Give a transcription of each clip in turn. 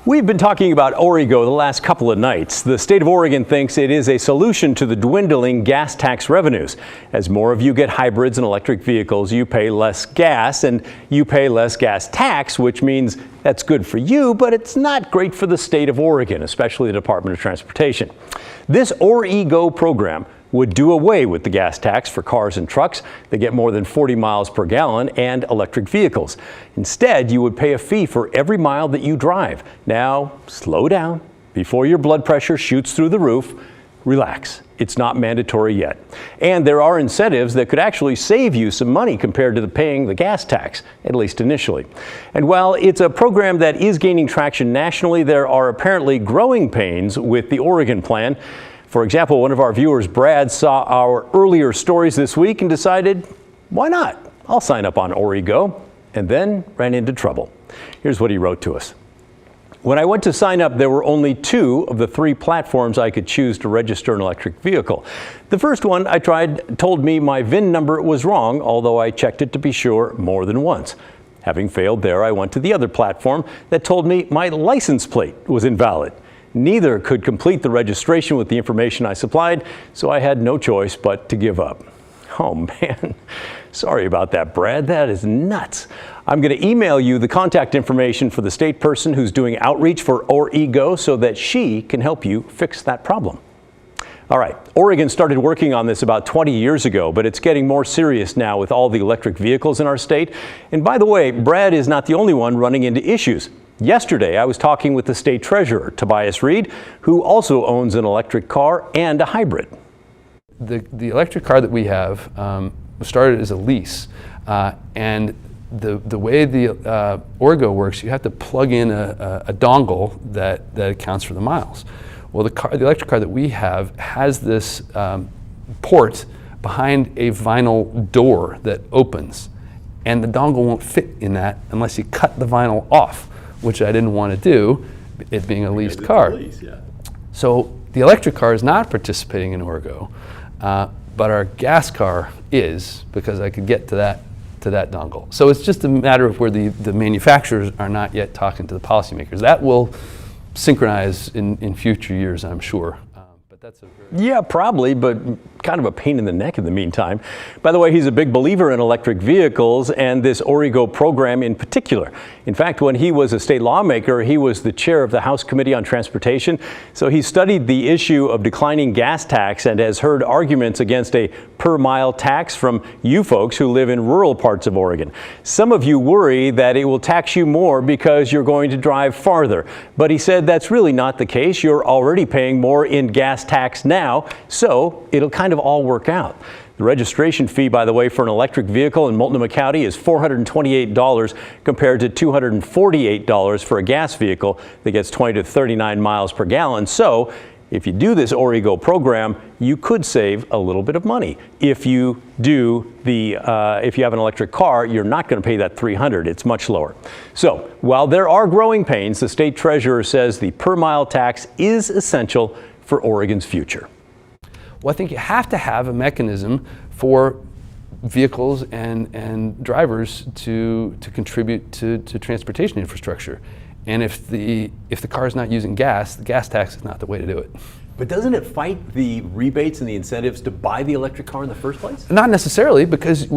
We've been talking about OReGO the last couple of nights. The state of Oregon thinks it is a solution to the dwindling gas tax revenues. As more of you get hybrids and electric vehicles, you pay less gas and you pay less gas tax, which means that's good for you, but it's not great for the state of Oregon, especially the Department of Transportation. This OReGO program would do away with the gas tax for cars and trucks that get more than 40 miles per gallon and electric vehicles. Instead, you would pay a fee for every mile that you drive. Now, slow down before your blood pressure shoots through the roof. Relax. It's not mandatory yet. And there are incentives that could actually save you some money compared to paying the gas tax, at least initially. And while it's a program that is gaining traction nationally, there are apparently growing pains with the Oregon plan. For example, one of our viewers, Brad, saw our earlier stories this week and decided, why not? I'll sign up on OReGO, and then ran into trouble. Here's what he wrote to us. When I went to sign up, there were only 2 of the 3 platforms I could choose to register an electric vehicle. The first one I tried told me my VIN number was wrong, although I checked it to be sure more than once. Having failed there, I went to the other platform that told me my license plate was invalid. Neither could complete the registration with the information I supplied, so I had no choice but to give up. Oh man, sorry about that, Brad. That is nuts. I'm going to email you the contact information for the state person who's doing outreach for OReGO so that she can help you fix that problem. All right, Oregon started working on this about 20 years ago, but it's getting more serious now with all the electric vehicles in our state. And by the way, Brad is not the only one running into issues. Yesterday, I was talking with the state treasurer, Tobias Reed, who also owns an electric car and a hybrid. The electric car that we have started as a lease, and the way the OReGO works, you have to plug in a dongle that accounts for the miles. Well, the electric car that we have has this port behind a vinyl door that opens, and the dongle won't fit in that unless you cut the vinyl off, which I didn't want to do, it being a leased car. So the electric car is not participating in OReGO, but our gas car is, because I could get to that dongle. So it's just a matter of where the manufacturers are not yet talking to the policymakers. That will synchronize in future years, I'm sure. But that's yeah, probably, but kind of a pain in the neck in the meantime. By the way, he's a big believer in electric vehicles and this OReGO program in particular. In fact, when he was a state lawmaker, he was the chair of the House Committee on Transportation. So he studied the issue of declining gas tax and has heard arguments against a per mile tax from you folks who live in rural parts of Oregon. Some of you worry that it will tax you more because you're going to drive farther. But he said that's really not the case. You're already paying more in gas tax now, so it'll kind of all work out. The registration fee, by the way, for an electric vehicle in Multnomah County is $428 compared to $248 for a gas vehicle that gets 20 to 39 miles per gallon. So if you do this OReGO program, you could save a little bit of money. If you do if you have an electric car, you're not going to pay that $300. It's much lower. So while there are growing pains, the state treasurer says the per mile tax is essential for Oregon's future. Well, I think you have to have a mechanism for vehicles and drivers to contribute to transportation infrastructure. And if the car is not using gas, the gas tax is not the way to do it. But doesn't it fight the rebates and the incentives to buy the electric car in the first place? Not necessarily, because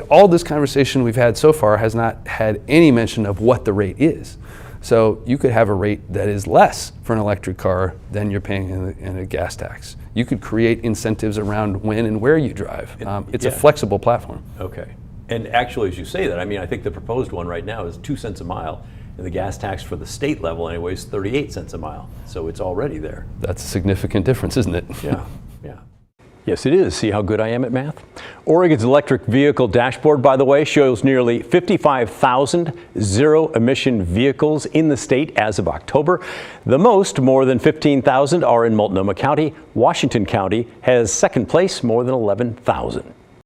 all this conversation we've had so far has not had any mention of what the rate is. So you could have a rate that is less for an electric car than you're paying in a gas tax. You could create incentives around when and where you drive. It's a flexible platform. Okay. And actually, as you say that, I mean, I think the proposed one right now is 2 cents a mile. And the gas tax for the state level anyway is 38 cents a mile. So it's already there. That's a significant difference, isn't it? Yeah, yeah. Yes, it is. See how good I am at math? Oregon's electric vehicle dashboard, by the way, shows nearly 55,000 zero-emission vehicles in the state as of October. The most, more than 15,000, are in Multnomah County. Washington County has second place, more than 11,000.